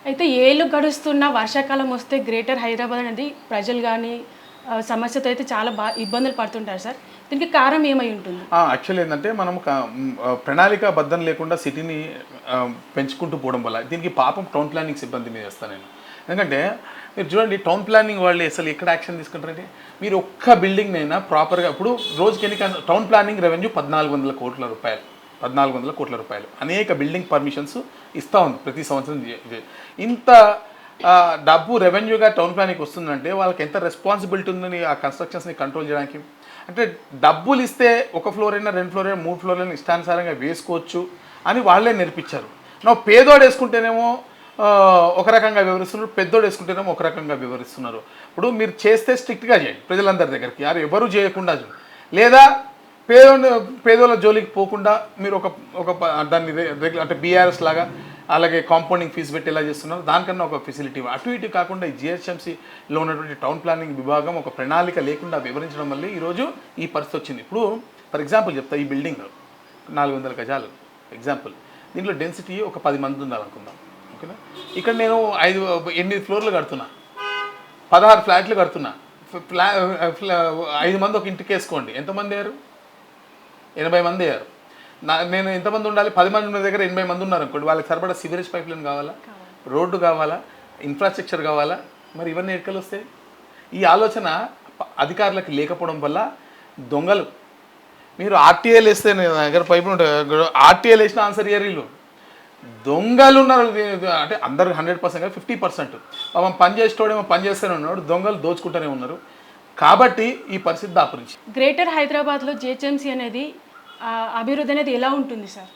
అయితే ఏళ్ళు గడుస్తున్న వర్షాకాలం వస్తే గ్రేటర్ హైదరాబాద్ అనేది ప్రజలు కానీ సమస్యతో అయితే చాలా ఇబ్బందులు పడుతుంటారు సార్. దీనికి కారణం ఏమై ఉంటుంది? యాక్చువల్లీ ఏంటంటే మనం ప్రణాళిక బద్ధం లేకుండా సిటీని పెంచుకుంటూ పోవడం వల్ల దీనికి పాపం టౌన్ ప్లానింగ్ సిబ్బంది మీద వేస్తాను నేను. ఎందుకంటే మీరు చూడండి, టౌన్ ప్లానింగ్ వాళ్ళు అసలు ఎక్కడ యాక్షన్ తీసుకుంటారంటే, మీరు ఒక్క బిల్డింగ్ అయినా ప్రాపర్గా ఇప్పుడు రోజుకి ఎన్ని టౌన్ ప్లానింగ్ రెవెన్యూ 1400 కోట్ల రూపాయలు, 1400 కోట్ల రూపాయలు అనేక బిల్డింగ్ పర్మిషన్స్ ఇస్తూ ఉంది ప్రతి సంవత్సరం. ఇంత డబ్బు రెవెన్యూగా టౌన్ ప్లానింగ్కి వస్తుందంటే వాళ్ళకి ఎంత రెస్పాన్సిబిలిటీ ఉందని ఆ కన్స్ట్రక్షన్స్ని కంట్రోల్ చేయడానికి. అంటే డబ్బులు ఇస్తే ఒక ఫ్లోర్ అయినా 2 ఫ్లోర్ అయినా 3 ఫ్లోర్ అయినా ఇష్టానుసారంగా వేసుకోవచ్చు అని వాళ్ళే నేర్పించారు. పేదోడు వేసుకుంటేనేమో ఒక రకంగా వివరిస్తున్నారు, పెద్దోడు వేసుకుంటేనేమో ఒక రకంగా వివరిస్తున్నారు. ఇప్పుడు మీరు చేస్తే స్ట్రిక్ట్గా చేయండి ప్రజలందరి దగ్గరికి, ఎవరు చేయకుండా లేదా పేదోళ్ళ జోలికి పోకుండా మీరు ఒక దాన్ని అంటే బీఆర్ఎస్ లాగా అలాగే కాంపౌండింగ్ ఫీజు పెట్టి ఎలా చేస్తున్నారు, దానికన్నా ఒక ఫెసిలిటీ అటు ఇటు కాకుండా ఈ జిహెచ్ఎంసీలో ఉన్నటువంటి టౌన్ ప్లానింగ్ విభాగం ఒక ప్రణాళిక లేకుండా వివరించడం వల్ల ఈరోజు ఈ పరిస్థితి వచ్చింది. ఇప్పుడు ఫర్ ఎగ్జాంపుల్ చెప్తా, ఈ బిల్డింగ్ 400 గజాలు ఎగ్జాంపుల్, దీంట్లో డెన్సిటీ ఒక 10 మంది ఉండాలనుకుందాం, ఓకేనా. ఇక్కడ నేను 8 ఫ్లోర్లు కడుతున్నా, 16 ఫ్లాట్లు కడుతున్నా. 5 మంది ఒక ఇంటికి వేసుకోండి, ఎంతమంది అయ్యారు? 80 మంది అయ్యారు. నేను ఎంతమంది ఉండాలి? 10 మంది ఉన్న దగ్గర 80 మంది ఉన్నారు అనుకోండి, వాళ్ళకి సరిపడా సివరేజ్ పైప్ లైన్ కావాలా, రోడ్డు కావాలా, ఇన్ఫ్రాస్ట్రక్చర్ కావాలా, మరి ఇవన్నీ ఎక్కలు వస్తాయి? ఈ ఆలోచన అధికారులకు లేకపోవడం వల్ల దొంగలు, మీరు ఆర్టీఏలు వేస్తే దగ్గర పైపులు ఉంటాయి, ఆర్టీఏలు వేసిన ఆన్సర్ ఇయర్ వీళ్ళు దొంగలు ఉన్నారు. అంటే అందరు 100% కాదు, 50%. పాపం పని చేసేటోడేమో పని చేస్తూనే ఉన్నాడు, దొంగలు దోచుకుంటూనే ఉన్నారు. కాబట్టి ఈ పరిస్థితి దాపురించి. గ్రేటర్ హైదరాబాద్లో జిహెచ్ఎంసీ అనేది అభివృద్ధి అనేది ఎలా ఉంటుంది సార్?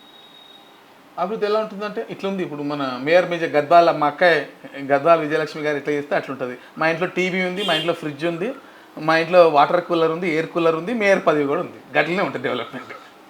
అభివృద్ధి ఎలా ఉంటుందంటే ఇట్లుంది. ఇప్పుడు మన మేయర్ గద్వాల మా అక్కయ్య గద్వాల విజయలక్ష్మి గారు ఎట్లా చేస్తే అట్లుంటుంది. మా ఇంట్లో టీవీ ఉంది, మా ఇంట్లో ఫ్రిడ్జ్ ఉంది, మా ఇంట్లో వాటర్ కూలర్ ఉంది, ఎయిర్ కూలర్ ఉంది, మేయర్ పదవి కూడా ఉంది. గట్లనే ఉంటుంది డెవలప్మెంట్.